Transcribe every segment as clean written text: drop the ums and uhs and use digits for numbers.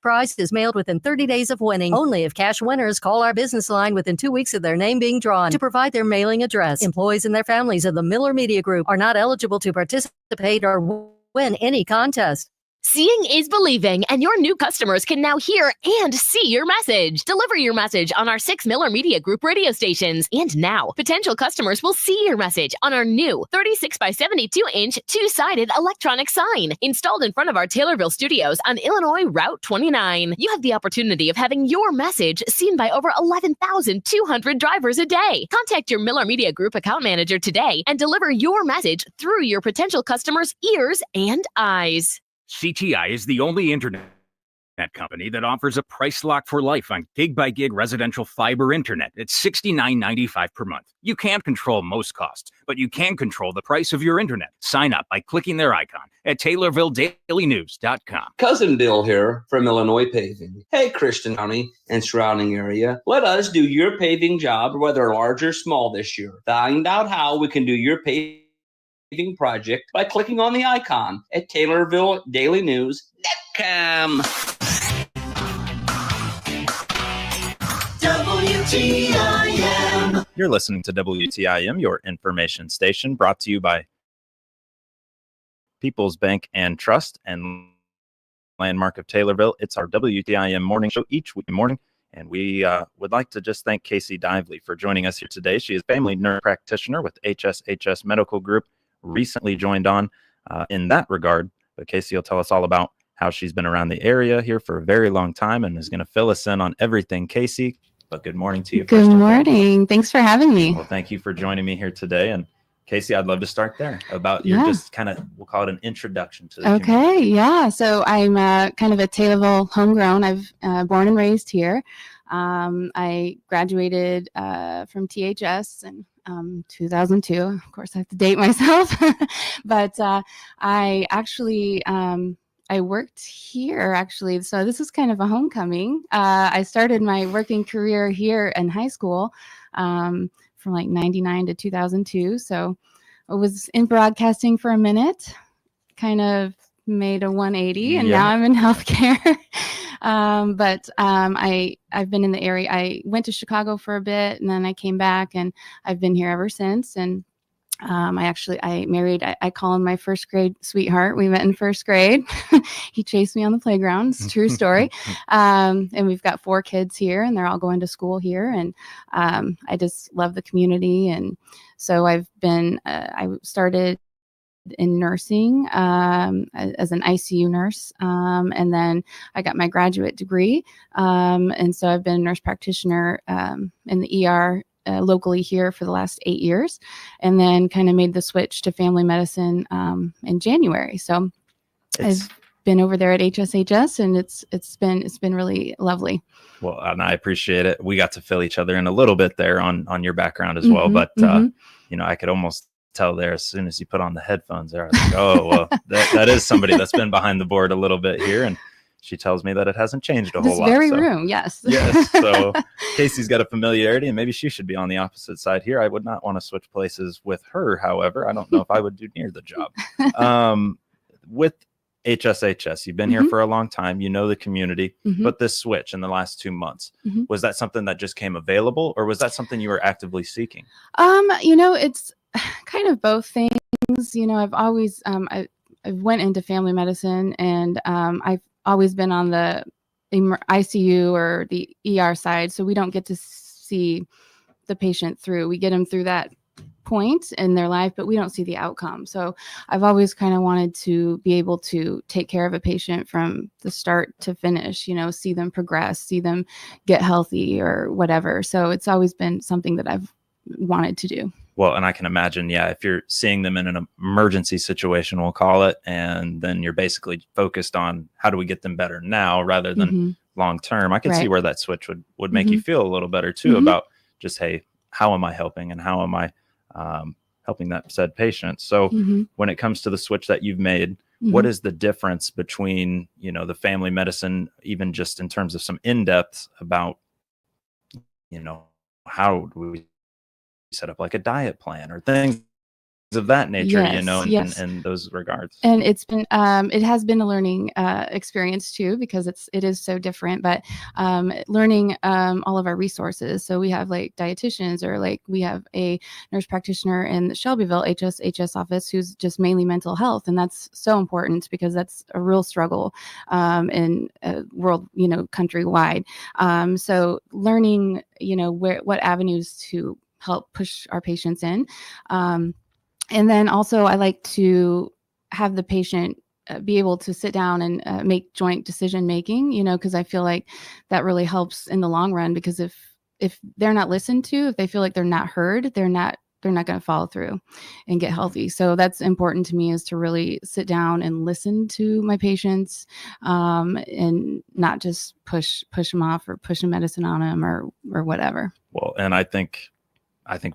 prize is mailed within 30 days of winning. Only if cash winners call our business line within 2 weeks of their name being drawn to provide their mailing address. Employees and their families of the Miller Media Group are not eligible to participate or win any contest. Seeing is believing, and your new customers can now hear and see your message. Deliver your message on our 6 Miller Media Group radio stations. And now, potential customers will see your message on our new 36 by 72-inch two-sided electronic sign installed in front of our Taylorville studios on Illinois Route 29. You have the opportunity of having your message seen by over 11,200 drivers a day. Contact your Miller Media Group account manager today and deliver your message through your potential customers' ears and eyes. CTI is the only internet company that offers a price lock for life on gig-by-gig residential fiber internet at $69.95 per month. You can't control most costs, but you can control the price of your internet. Sign up by clicking their icon at TaylorvilleDailyNews.com. Cousin Bill here from Illinois Paving. Hey, Christian County and surrounding area. Let us do your paving job, whether large or small this year. Find out how we can do your paving project by clicking on the icon at TaylorvilleDailyNews.com. WTIM. You're listening to WTIM, your information station, brought to you by People's Bank and Trust and Landmark of Taylorville. It's our WTIM morning show each week morning, and we would like to just thank Casey Dively for joining us here today. She is a family nurse practitioner with HSHS Medical Group, recently joined on in that regard, but Casey will tell us all about how she's been around the area here for a very long time and is going to fill us in on everything. Casey, but good morning to you. Good morning. Thanks for having me. Well, thank you for joining me here today. And Casey, I'd love to start there about your just kind of, we'll call it an introduction to the community. Yeah. So I'm kind of a Taylorville homegrown. I've born and raised here. I graduated from THS in 2002. Of course, I have to date myself, but I actually I worked here actually. So this is kind of a homecoming. I started my working career here in high school from like 99 to 2002. So I was in broadcasting for a minute, kind of made a 180, and now I'm in healthcare. But I've been in the area. I went to Chicago for a bit, and then I came back, and I've been here ever since. And I married, I call him my first grade sweetheart. We met in first grade. He chased me on the playground. It's a true story. And we've got 4 kids here, and they're all going to school here. And I just love the community. And so I started in nursing as an ICU nurse. And then I got my graduate degree. And so I've been a nurse practitioner in the ER locally here for the last 8 years, and then kind of made the switch to family medicine in January. So I've been over there at HSHS, and it's been really lovely. Well, and I appreciate it. We got to fill each other in a little bit there on your background as well, but I could almost tell there as soon as you put on the headphones there, I was like, oh, well, that is somebody that's been behind the board a little bit here, and she tells me that it hasn't changed a whole lot. This very room, yes. Yes. So Casey's got a familiarity, and maybe she should be on the opposite side here. I would not want to switch places with her. However, I don't know if I would do near the job. With HSHS, you've been here for a long time. You know the community, but this switch in the last 2 months, was that something that just came available, or was that something you were actively seeking? It's kind of both things. I've always I went into family medicine, and I've always been on the ICU or the ER side, so we don't get to see the patient through. We get them through that point in their life, but we don't see the outcome. So I've always kind of wanted to be able to take care of a patient from the start to finish, see them progress, see them get healthy or whatever. So it's always been something that I've wanted to do. Well, and I can imagine, if you're seeing them in an emergency situation, we'll call it, and then you're basically focused on how do we get them better now rather than long term. I can see where that switch would make you feel a little better too about just, hey, how am I helping and how am I helping that said patient? So when it comes to the switch that you've made, what is the difference between, the family medicine, even just in terms of some in-depth about, how do we set up like a diet plan or things of that nature, Yes, yes. in those regards. And it's been it has been a learning experience too, because it is so different, but learning all of our resources. So we have like dietitians, or like we have a nurse practitioner in the Shelbyville HSHS office who's just mainly mental health, and that's so important because that's a real struggle in world, countrywide. So learning, what avenues to help push our patients in. And then also I like to have the patient be able to sit down and make joint decision making, because I feel like that really helps in the long run, because if they're not listened to, if they feel like they're not heard, they're not going to follow through and get healthy. So that's important to me, is to really sit down and listen to my patients, and not just push them off or push a medicine on them or whatever. Well, and I think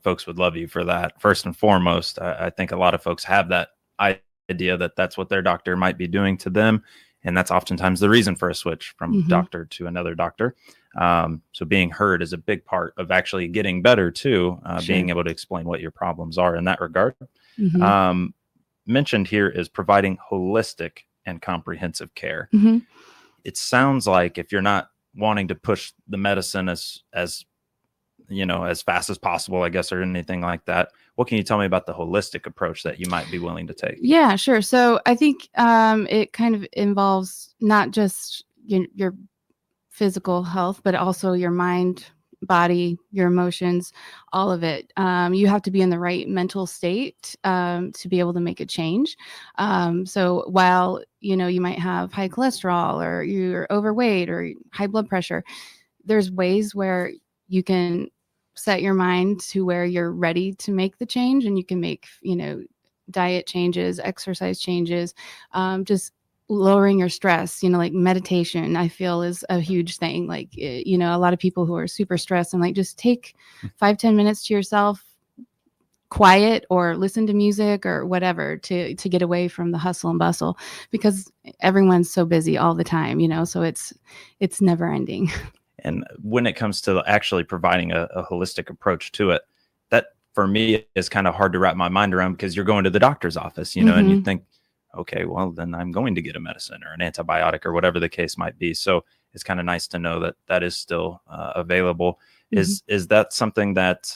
folks would love you for that. First and foremost, I think a lot of folks have that idea that that's what their doctor might be doing to them. And that's oftentimes the reason for a switch from doctor to another doctor. So being heard is a big part of actually getting better too, being able to explain what your problems are in that regard. Mentioned here is providing holistic and comprehensive care. It sounds like if you're not wanting to push the medicine as fast as possible, I guess, or anything like that, what can you tell me about the holistic approach that you might be willing to take? Yeah, sure. So I think it kind of involves not just your physical health, but also your mind, body, your emotions, all of it. You have to be in the right mental state to be able to make a change. So while, you might have high cholesterol, or you're overweight, or high blood pressure, there's ways where you can set your mind to where you're ready to make the change, and you can make, diet changes, exercise changes, just lowering your stress, like meditation, I feel is a huge thing. Like, a lot of people who are super stressed, and like, just take 5-10 minutes to yourself, quiet, or listen to music or whatever to get away from the hustle and bustle, because everyone's so busy all the time, so it's never ending. And when it comes to actually providing a holistic approach to it, that for me is kind of hard to wrap my mind around, because you're going to the doctor's office, and you think, okay, well, then I'm going to get a medicine or an antibiotic or whatever the case might be. So it's kind of nice to know that that is still available. Is that something that,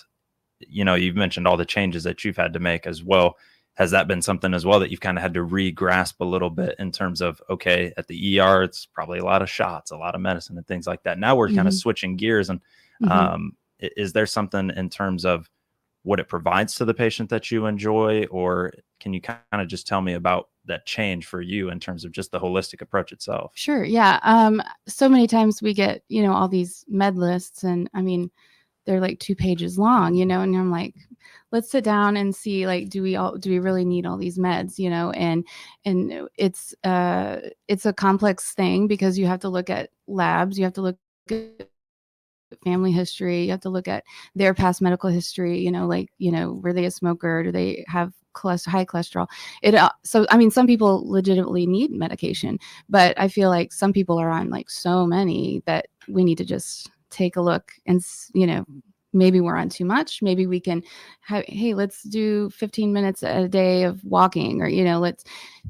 you've mentioned all the changes that you've had to make as well. Has that been something as well that you've kind of had to re-grasp a little bit in terms of, okay, at the ER, it's probably a lot of shots, a lot of medicine and things like that. Now we're kind of switching gears. And is there something in terms of what it provides to the patient that you enjoy, or can you kind of just tell me about that change for you in terms of just the holistic approach itself? Sure. Yeah. So many times we get, all these med lists, and I mean, they're like 2 pages long, and I'm like, let's sit down and see, like, do we really need all these meds, and it's a complex thing, because you have to look at labs, you have to look at family history, you have to look at their past medical history, were they a smoker, do they have high cholesterol? So I mean, some people legitimately need medication, but I feel like some people are on like so many that we need to just take a look and, maybe we're on too much. Maybe we can hey, let's do 15 minutes a day of walking, or, let's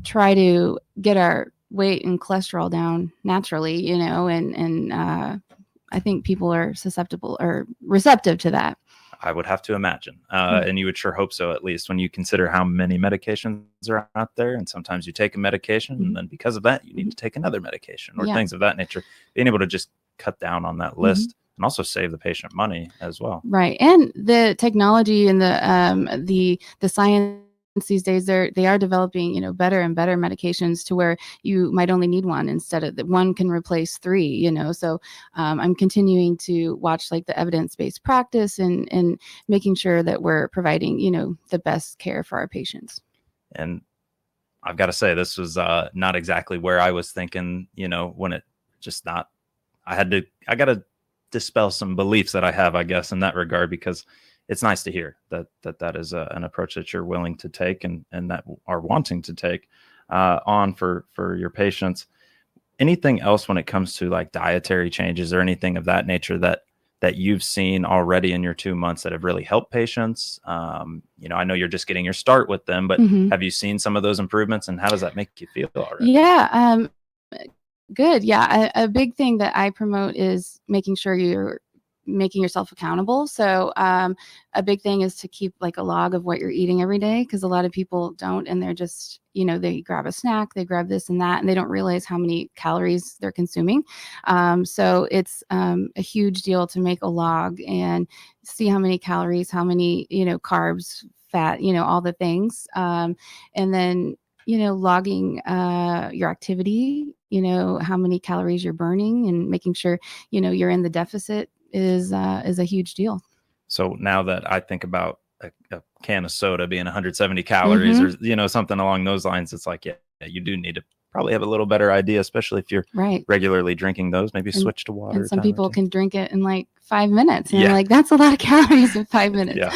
try to get our weight and cholesterol down naturally, and I think people are susceptible or receptive to that. I would have to imagine. And you would sure hope so, at least when you consider how many medications are out there. And sometimes you take a medication and then because of that, you need to take another medication or things of that nature. Being able to just cut down on that list and also save the patient money as well. Right. And the technology and the science these days, they are developing, better and better medications to where you might only need one instead of that one can replace 3, so I'm continuing to watch like the evidence-based practice and making sure that we're providing, the best care for our patients. And I've got to say, this was not exactly where I was thinking, when it just not, I got to dispel some beliefs that I have, I guess, in that regard, because it's nice to hear that is an approach that you're willing to take and that are wanting to take on for your patients. Anything else when it comes to like dietary changes or anything of that nature that that you've seen already in your 2 months that have really helped patients? I know you're just getting your start with them, but have you seen some of those improvements, and how does that make you feel already? Yeah, good. Yeah, a big thing that I promote is making sure you're making yourself accountable. So a big thing is to keep like a log of what you're eating every day, because a lot of people don't, and they're just, they grab a snack, they grab this and that, and they don't realize how many calories they're consuming. So it's a huge deal to make a log and see how many calories, how many, carbs, fat, all the things. And then, logging your activity, how many calories you're burning, and making sure, you're in the deficit is a huge deal. So now that I think about a can of soda being 170 calories or, something along those lines, it's like, yeah, you do need to probably have a little better idea, especially if you're regularly drinking those, maybe switch to water. And some people can drink it in like 5 minutes. And like, that's a lot of calories in 5 minutes. Yeah.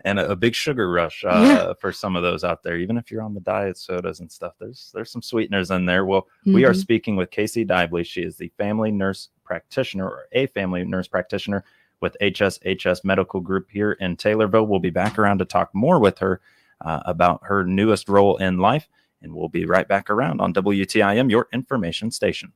And a big sugar rush for some of those out there. Even if you're on the diet sodas and stuff, there's some sweeteners in there. Well, we are speaking with Casey Dively. She is the family nurse practitioner, or a family nurse practitioner with HSHS Medical Group here in Taylorville. We'll be back around to talk more with her about her newest role in life. And we'll be right back around on WTIM, your information station.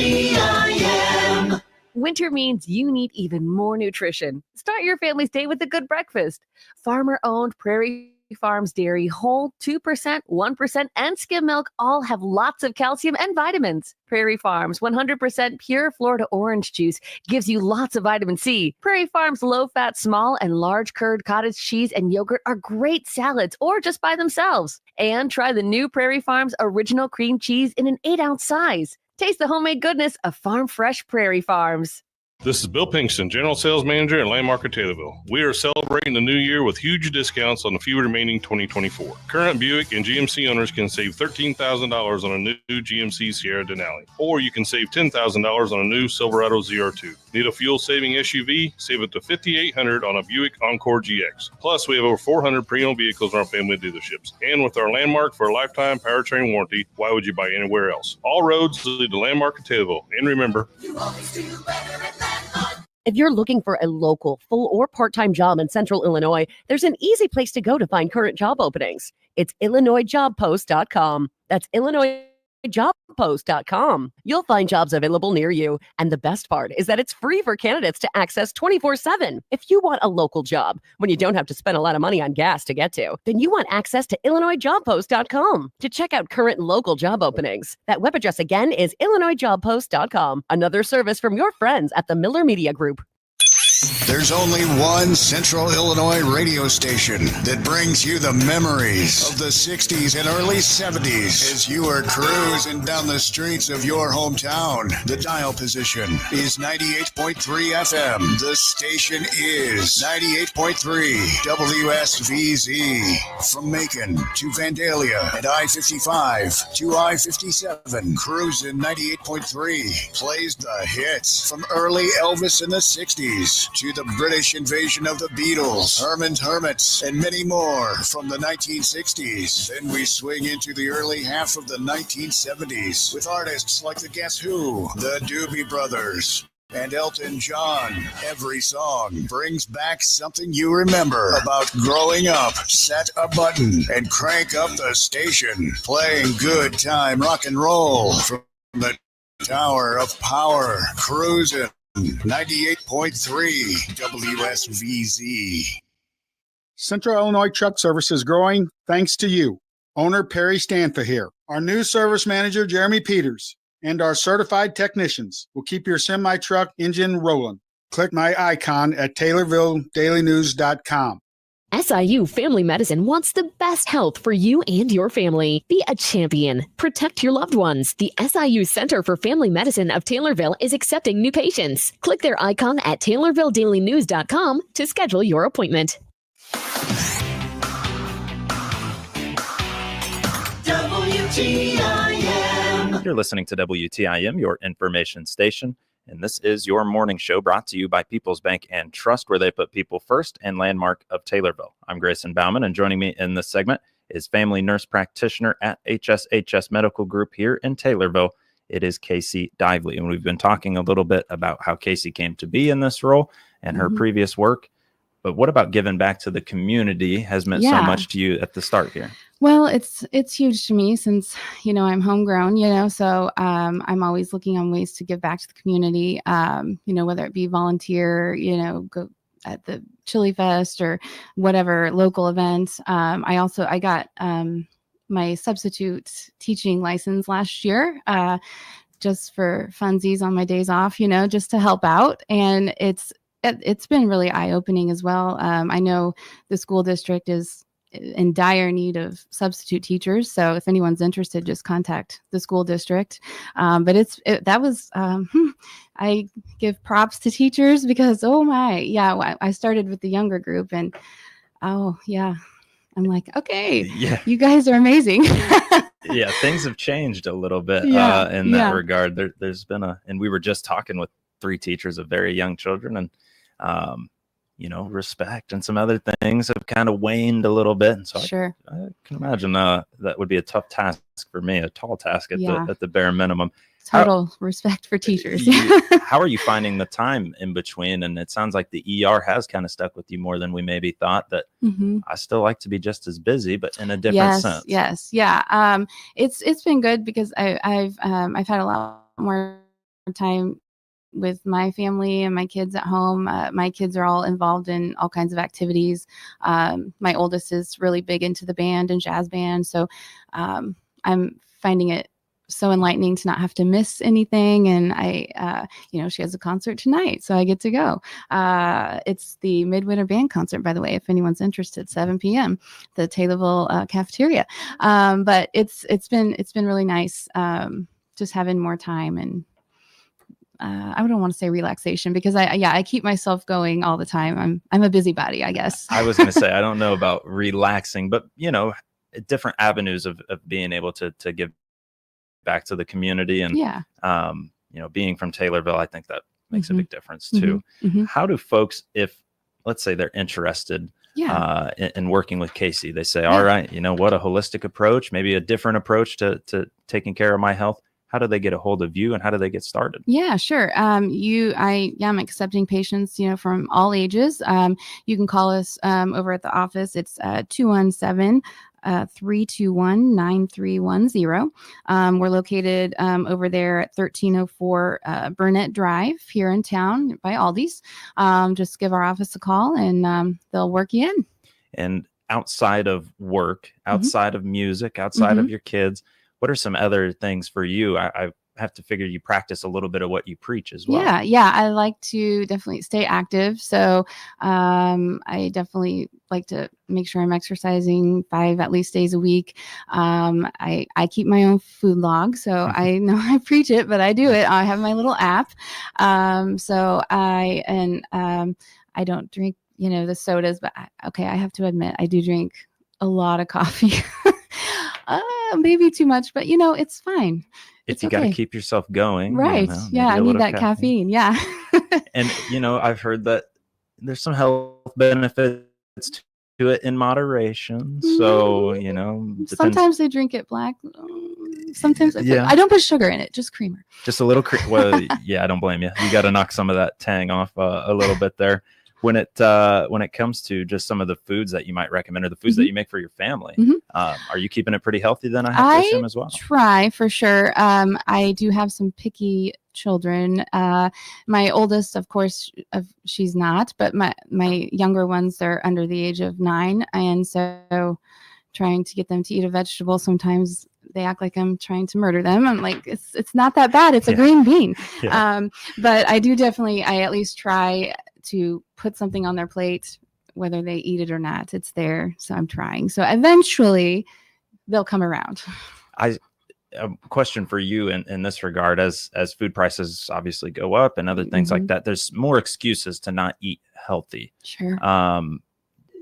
WTIM. Winter means you need even more nutrition. Start your family's day with a good breakfast. Farmer-owned Prairie Farms Dairy Whole 2%, 1%, and skim milk all have lots of calcium and vitamins. Prairie Farms 100% pure Florida orange juice gives you lots of vitamin C. Prairie Farms low-fat, small, and large curd cottage cheese and yogurt are great salads or just by themselves. And try the new Prairie Farms original cream cheese in an 8-ounce size. Taste the homemade goodness of farm fresh Prairie Farms. This is Bill Pinkston, General Sales Manager at Landmark of Taylorville. We are celebrating the new year with huge discounts on the few remaining 2024. Current Buick and GMC owners can save $13,000 on a new GMC Sierra Denali, or you can save $10,000 on a new Silverado ZR2. Need a fuel-saving SUV? Save up to $5,800 on a Buick Encore GX. Plus, we have over 400 pre-owned vehicles in our family dealerships. And with our Landmark for a lifetime powertrain warranty, why would you buy anywhere else? All roads lead to Landmark of Taylorville. And remember, you always do better at Landmark. If you're looking for a local, full or part-time job in Central Illinois, there's an easy place to go to find current job openings. It's IllinoisJobPost.com. That's IllinoisJobPost.com. You'll find jobs available near you. And the best part is that it's free for candidates to access 24/7. If you want a local job when you don't have to spend a lot of money on gas to get to, then you want access to IllinoisJobPost.com to check out current local job openings. That web address again is IllinoisJobPost.com. Another service from your friends at the Miller Media Group. There's only one Central Illinois radio station that brings you the memories of the 60s and early 70s as you are cruising down the streets of your hometown. The dial position is 98.3 FM. The station is 98.3 WSVZ. From Macon to Vandalia and I-55 to I-57, cruising 98.3 plays the hits from early Elvis in the 60s to the British invasion of the Beatles, Herman's Hermits, and many more from the 1960s. Then we swing into the early half of the 1970s with artists like the Guess Who, the Doobie Brothers, and Elton John. Every song brings back something you remember about growing up. Set a button and crank up the station, playing good time rock and roll from the Tower of Power, cruising 98.3 WSVZ. Central Illinois Truck Service is growing thanks to you. Owner Perry Stantha here. Our new service manager, Jeremy Peters, and our certified technicians will keep your semi-truck engine rolling. Click my icon at TaylorvilleDailyNews.com. SIU Family Medicine wants the best health for you and your family. Be a champion. Protect your loved ones. The SIU Center for Family Medicine of Taylorville is accepting new patients. Click their icon at TaylorvilleDailyNews.com to schedule your appointment. WTIM. You're listening to WTIM, your information station. And this is your morning show brought to you by People's Bank and Trust, where they put people first, and Landmark of Taylorville. I'm Grayson Bauman, and joining me in this segment is family nurse practitioner at HSHS Medical Group here in Taylorville. It is Casey Dively. And we've been talking a little bit about how Casey came to be in this role and her previous work. But what about giving back to the community has meant so much to you at the start here? Well, it's huge to me since, I'm homegrown, so I'm always looking on ways to give back to the community, whether it be volunteer, go at the Chili Fest or whatever local event. I got my substitute teaching license last year, just for funsies on my days off, just to help out. And it's been really eye-opening as well. I know the school district is in dire need of substitute teachers. So if anyone's interested, just contact the school district. But I give props to teachers because, I started with the younger group and, I'm like, okay, you guys are amazing. Yeah, things have changed a little bit in that regard. There's been and we were just talking with 3 teachers of very young children, and respect and some other things have kind of waned a little bit. And so I can imagine that would be a tough task for me, a tall task at the bare minimum. Total respect for teachers. How are you finding the time in between? And it sounds like the ER has kind of stuck with you more than we maybe thought, that I still like to be just as busy, but in a different sense. Yes. Yeah. It's been good because I've had a lot more time with my family and my kids at home. My kids are all involved in all kinds of activities. My oldest is really big into the band and jazz band. So I'm finding it so enlightening to not have to miss anything. And she has a concert tonight, so I get to go. It's the Midwinter Band concert, by the way, if anyone's interested, 7 p.m., the Taylorville cafeteria. But it's been really nice just having more time, and I don't want to say relaxation because I keep myself going all the time. I'm a busybody, I guess. I was going to say, I don't know about relaxing, but different avenues of being able to give back to the community, and being from Taylorville, I think that makes a big difference too. How do folks, if let's say they're interested in working with Casey, they say, all right, what a holistic approach, maybe a different approach to taking care of my health. How do they get a hold of you, and how do they get started? Yeah, sure. I'm accepting patients, from all ages. You can call us over at the office. It's 217-321-9310. We're located over there at 1304 Burnett Drive here in town by Aldi's. Just give our office a call and they'll work you in. And outside of work, outside of music, outside of your kids, what are some other things for you? I have to figure you practice a little bit of what you preach as well. Yeah. I like to definitely stay active. So I definitely like to make sure I'm exercising 5 at least days a week. I keep my own food log. So I know I preach it, but I do it. I have my little app. So I don't drink, the sodas, but I have to admit, I do drink a lot of coffee. Maybe too much, but it's fine. If you got to keep yourself going, right? I need that caffeine. Yeah. And I've heard that there's some health benefits to it in moderation. So sometimes I drink it black. Sometimes I don't put sugar in it, just creamer. Just a little. Well, yeah, I don't blame you. You got to knock some of that tang off a little bit there. When it comes to just some of the foods that you might recommend, or the foods that you make for your family, are you keeping it pretty healthy then? I have to assume as well. Try for sure. I do have some picky children. My oldest, of course, she's not, but my younger ones are under the age of 9, and so trying to get them to eat a vegetable, sometimes they act like I'm trying to murder them. I'm like, it's not that bad. It's a green bean. But I do definitely, I at least try to put something on their plate, whether they eat it or not. It's there. So I'm trying. So eventually they'll come around. A question for you in this regard, as food prices obviously go up and other things like that, there's more excuses to not eat healthy. Sure.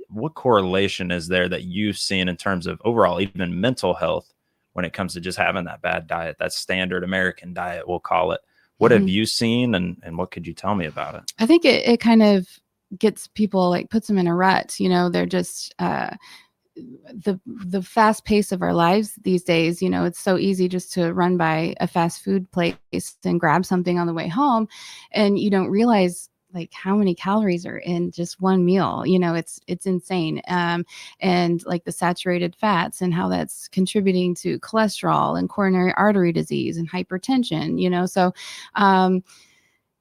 What correlation is there that you've seen in terms of overall, even mental health, when it comes to just having that bad diet, that standard American diet, we'll call it? What have you seen, and what could you tell me about it? I think it kind of gets people, puts them in a rut. They're just the fast pace of our lives these days, it's so easy just to run by a fast food place and grab something on the way home, and you don't realize like how many calories are in just one meal. It's insane. And like the saturated fats and how that's contributing to cholesterol and coronary artery disease and hypertension, so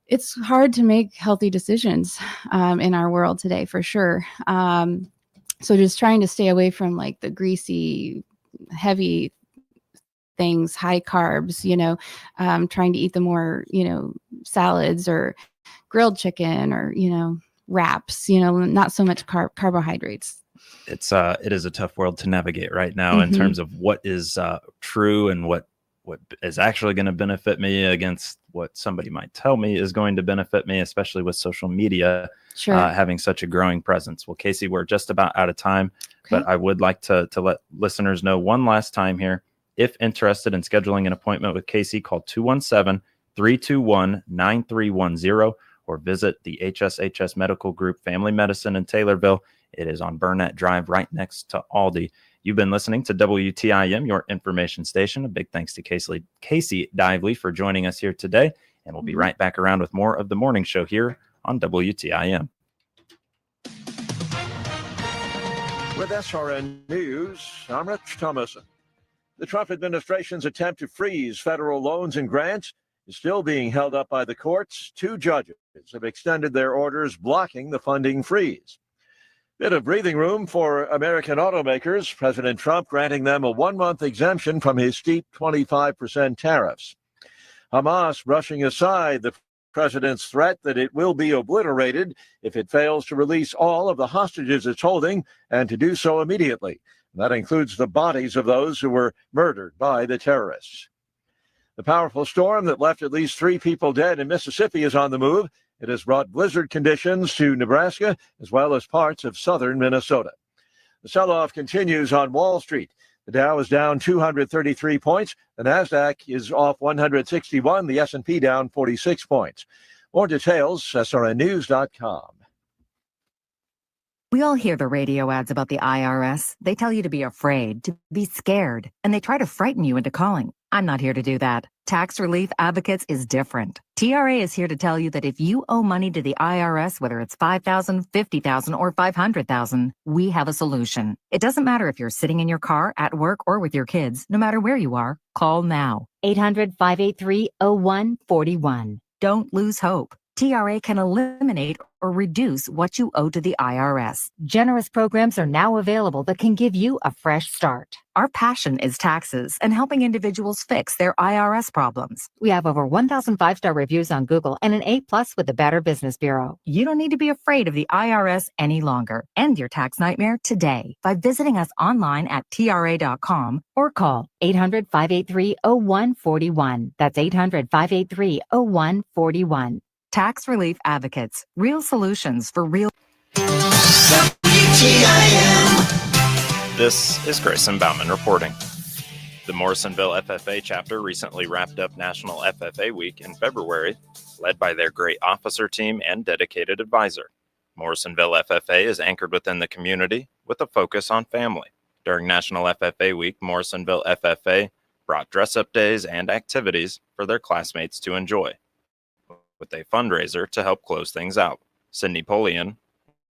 it's hard to make healthy decisions in our world today, for sure. So just trying to stay away from like the greasy, heavy things, high carbs, trying to eat the more, salads or grilled chicken or, wraps, not so much carbohydrates. It is a tough world to navigate right now in terms of what is true and what is actually going to benefit me against what somebody might tell me is going to benefit me, especially with social media having such a growing presence. Well, Casey, we're just about out of time, but I would like to let listeners know one last time here. If interested in scheduling an appointment with Casey, call 217-321-9310 or visit the HSHS Medical Group Family Medicine in Taylorville. It is on Burnett Drive right next to Aldi. You've been listening to WTIM, your information station. A big thanks to Casey Dively for joining us here today. And we'll be right back around with more of the morning show here on WTIM. With SRN News, I'm Rich Thomason. The Trump administration's attempt to freeze federal loans and grants is still being held up by the courts. 2 judges have extended their orders blocking the funding freeze. Bit of breathing room for American automakers. President Trump granting them a 1-month exemption from his steep 25% tariffs. Hamas brushing aside the president's threat that it will be obliterated if it fails to release all of the hostages it's holding, and to do so immediately. That includes the bodies of those who were murdered by the terrorists. The powerful storm that left at least 3 people dead in Mississippi is on the move. It has brought blizzard conditions to Nebraska as well as parts of southern Minnesota. The sell-off continues on Wall Street. The Dow is down 233 points. The Nasdaq is off 161. The S&P down 46 points. More details, srnnews.com. We all hear the radio ads about the IRS. They tell you to be afraid, to be scared, and they try to frighten you into calling. I'm not here to do that. Tax Relief Advocates is different. TRA is here to tell you that if you owe money to the IRS, whether it's $5,000, $50,000, or $500,000, we have a solution. It doesn't matter if you're sitting in your car, at work, or with your kids. No matter where you are, call now. 800-583-0141. Don't lose hope. TRA can eliminate or reduce what you owe to the IRS. Generous programs are now available that can give you a fresh start. Our passion is taxes and helping individuals fix their IRS problems. We have over 1,000 5-star reviews on Google and an A+ with the Better Business Bureau. You don't need to be afraid of the IRS any longer. End your tax nightmare today by visiting us online at TRA.com or call 800-583-0141. That's 800-583-0141. Tax Relief Advocates. Real solutions for real. This is Grayson Bauman reporting. The Morrisonville FFA chapter recently wrapped up National FFA Week in February, led by their great officer team and dedicated advisor. Morrisonville FFA is anchored within the community with a focus on family. During National FFA Week, Morrisonville FFA brought dress-up days and activities for their classmates to enjoy, with a fundraiser to help close things out. Sydney Polian